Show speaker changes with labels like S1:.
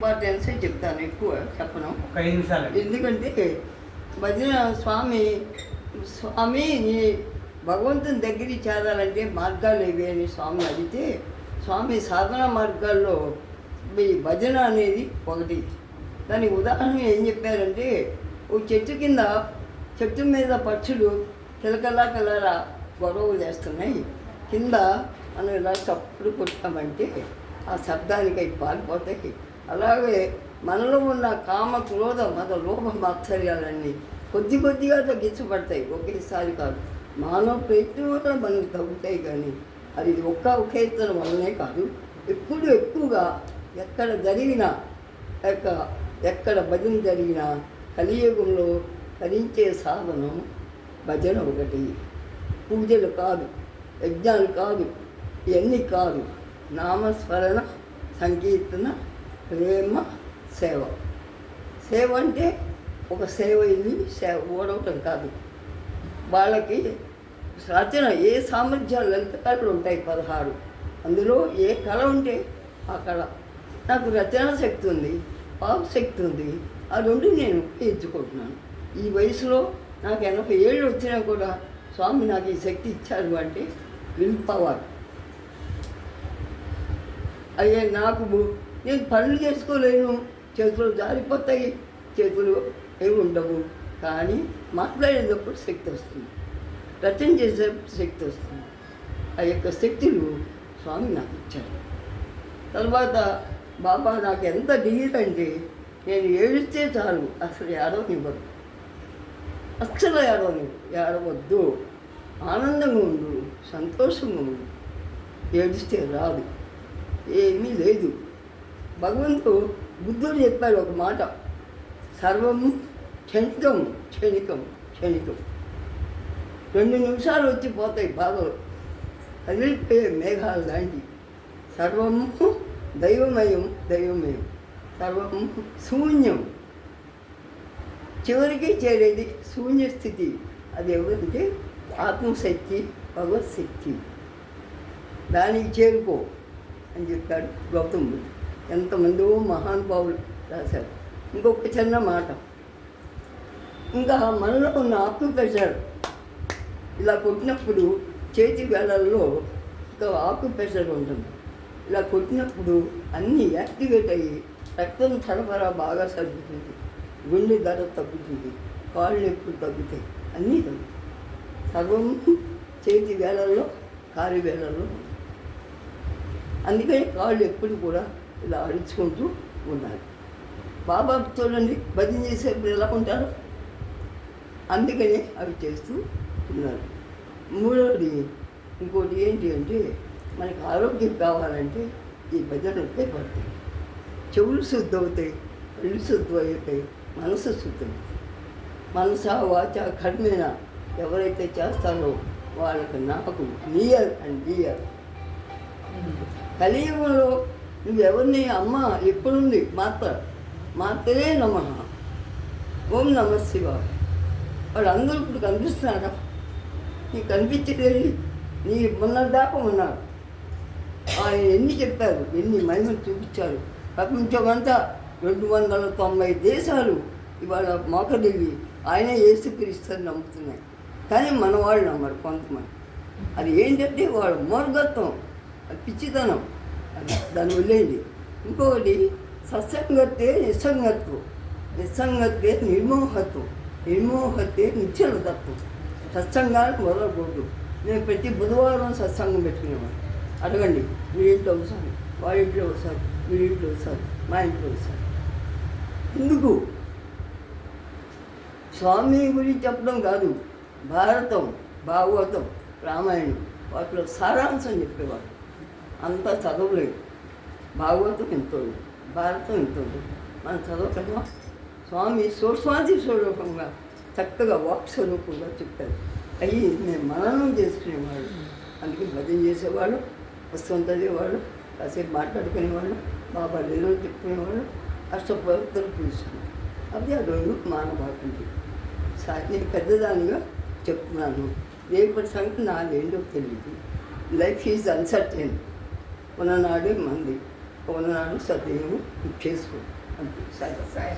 S1: ఇంపార్టెన్సే చెప్తాను, ఎక్కువ చెప్పను.
S2: ఒక 5 నిమిషాలు.
S1: ఎందుకంటే భజన స్వామి స్వామి నీ భగవంతుని దగ్గరికి చేరాలంటే మార్గాలు ఏవి అని స్వామి అడిగితే, స్వామి సాధన మార్గాల్లో ఈ భజన అనేది ఒకటి. దానికి ఉదాహరణ ఏం చెప్పారంటే, ఒక చెట్టు కింద, చెట్టు మీద పక్షులు కిలకలా కిలరా గొడవలు చేస్తున్నాయి. కింద మనం ఇలా చప్పుడు కొట్టామంటే ఆ శబ్దానికి అవి పారిపోతాయి. అలాగే మనలో ఉన్న కామ క్రోధ మత లోభ మాత్సర్యాలన్నీ కొద్ది కొద్దిగా తగ్గించబడతాయి, ఒకేసారి కాదు. మానవ ప్రయత్నం వల్ల మనకు తగ్గుతాయి, కానీ అది ఒకేతనం వల్లనే కాదు. ఎక్కువగా ఎక్కడ జరిగినా, ఎక్కడ భజన జరిగినా కలియుగంలో ఫలించే సాధనం భజన ఒకటి. పూజలు కాదు, యజ్ఞాలు కాదు, ఇవన్నీ కాదు. నామస్మరణ, సంకీర్తన, ప్రేమ, సేవ. సేవ అంటే ఒక సేవ ఇది సేవ ఓడవటం కాదు. వాళ్ళకి రచన ఏ సామర్థ్యాలు, లలిత కళలు ఉంటాయి 16. అందులో ఏ కళ ఉంటే ఆ కళ. నాకు రచనా శక్తి ఉంది, శక్తి ఉంది. ఆ రెండు నేను ఎంచుకుంటున్నాను. ఈ వయసులో నాకు 80 ఏళ్ళు వచ్చినా కూడా స్వామి నాకు ఈ శక్తి ఇచ్చారు అంటే విల్ పవర్. అయ్యే నాకు నేను పనులు చేసుకోలేను, చేతులు జారిపోతాయి, చేతులు ఏమి ఉండవు. కానీ మాట్లాడేటప్పుడు శక్తి వస్తుంది, రచన చేసేటప్పుడు శక్తి వస్తుంది. ఆ యొక్క శక్తులు స్వామి నాకు ఇచ్చారు. తర్వాత బాబా నాకు ఎంత దిగిరంటే, నేను ఏడిస్తే చాలు అసలు ఏడవనివ్వరు, అస్సలు ఏడవద్దు, ఆనందంగా ఉండు, సంతోషంగా ఉండు. ఏడిస్తే రాదు, ఏమీ లేదు. భగవంతుడు బుద్ధుడు చెప్పాడు ఒక మాట, సర్వము క్షణికం క్షణికం క్షణికం. 2 నిమిషాలు వచ్చి పోతాయి బాధలు, కదిలిపోయే మేఘాలు లాంటి. సర్వము దైవమయం దైవమయం, సర్వము శూన్యం. చివరికి చేరేది శూన్య స్థితి. అది ఎవరంటే ఆత్మశక్తి, భగవత్శక్తి. దానికి చేరుకో అని చెప్పాడు గౌతమ బుద్ధుడు. ఎంతమందో మహానుభావులు రాశారు. ఇంకొక చిన్న మాట, ఇంకా మనలో ఉన్న ఆక్యుప్రెషర్ ఇలా కొట్టినప్పుడు చేతి వేళల్లో ఇంకా ఆక్యుప్రెషర్ ఉంటుంది. ఇలా కొట్టినప్పుడు అన్నీ యాక్టివేట్ అయ్యి రక్తం సరఫరా బాగా తగ్గుతుంది, గుండె ధర తగ్గుతుంది, కాళ్ళు నొప్పులు తగ్గుతాయి, అన్నీ తగ్గుతాయి. సర్వం చేతి వేళల్లో, కాలి వేళల్లో. అందుకని కాళ్ళు ఎప్పుడు కూడా ఇలా అడుచుకుంటూ ఉండాలి. బాబా చూడండి భజన చేసేప్పుడు ఎలా ఉంటారు, అందుకని అవి చేస్తూ ఉన్నారు. మూడవది ఇంకోటి ఏంటి అంటే, మనకి ఆరోగ్యం కావాలంటే ఈ భజనలు ఉపయోగపడతాయి. చెవులు శుద్ధి అవుతాయి, కళ్ళు శుద్ధి అవుతాయి, మనసు శుద్ధి అవుతాయి. మనస వాచ కర్మేన ఎవరైతే చేస్తారో వాళ్ళకి నాకు నియర్ అండ్ డియర్. కలియుగంలో నువ్వెవరిని అమ్మ ఎప్పుడుంది మాత్రే నమః, ఓం నమ శివాయ. వాళ్ళందరూ ఇప్పుడు కనిపిస్తున్నారా? నీకు కనిపించేది నీ మొన్నదాకా ఉన్నారు. ఆయన ఎన్ని చెప్పారు, ఎన్ని మహిమలు చూపించారు. ప్రపంచమంతా 290 దేశాలు ఇవాళ మోకరిల్లి ఆయన యేసుక్రీస్తుని నమ్ముతున్నాయి. కానీ మన వాళ్ళు నమ్మరు కొంతమంది. అది ఏంటంటే వాళ్ళ మూర్ఘత్వం, అది పిచ్చితనం, అది దాన్ని వదిలేయండి. ఇంకొకటి సత్సంగతే నిస్సంగత్వం, నిస్సంగతే నిర్మోహత్వం, నిర్మోహతే నిశ్చలతత్వం. సత్సంగానికి వదలకూడదు. నేను ప్రతి బుధవారం సత్సంగం పెట్టుకునేవాడు. అడగండి, మీరింట్లో ఒకసారి, వాళ్ళ ఇంట్లో ఒకసారి, మీరింట్లో ఒకసారి, మా ఇంట్లో ఒకసారి. ఎందుకు? స్వామి గురించి చెప్పడం కాదు, భారతం, భాగవతం, రామాయణం వాటిలో సారాంశం చెప్పేవాడు. అంతా చదవలేదు. భాగవతం ఎంతో, భారతం ఎంతో మనం చదవకమా? స్వామి సూక్ష్మాది స్వరూపంగా చక్కగా వాక్ స్వరూపంగా చెప్పారు. అయ్యి మేము మననం చేసుకునేవాళ్ళు. అందుకే భజన చేసేవాళ్ళు, పుస్తకం చదివేవాళ్ళు, కాసేపు మాట్లాడుకునేవాళ్ళు, బాబా లేదో చెప్పుకునేవాళ్ళు, అష్టపవిత్రులు పిలుచుకున్నాం. అది ఆ రెండు మానవాటుంది. నేను పెద్దదానిగా చెప్తున్నాను. రేపటి సంగతి నాదేంటో తెలియదు. Life is uncertain. ఉన్ననాడే మంది. వందనాలు సద్వినియోగం చేసుకో అంతే సరే
S2: సాయి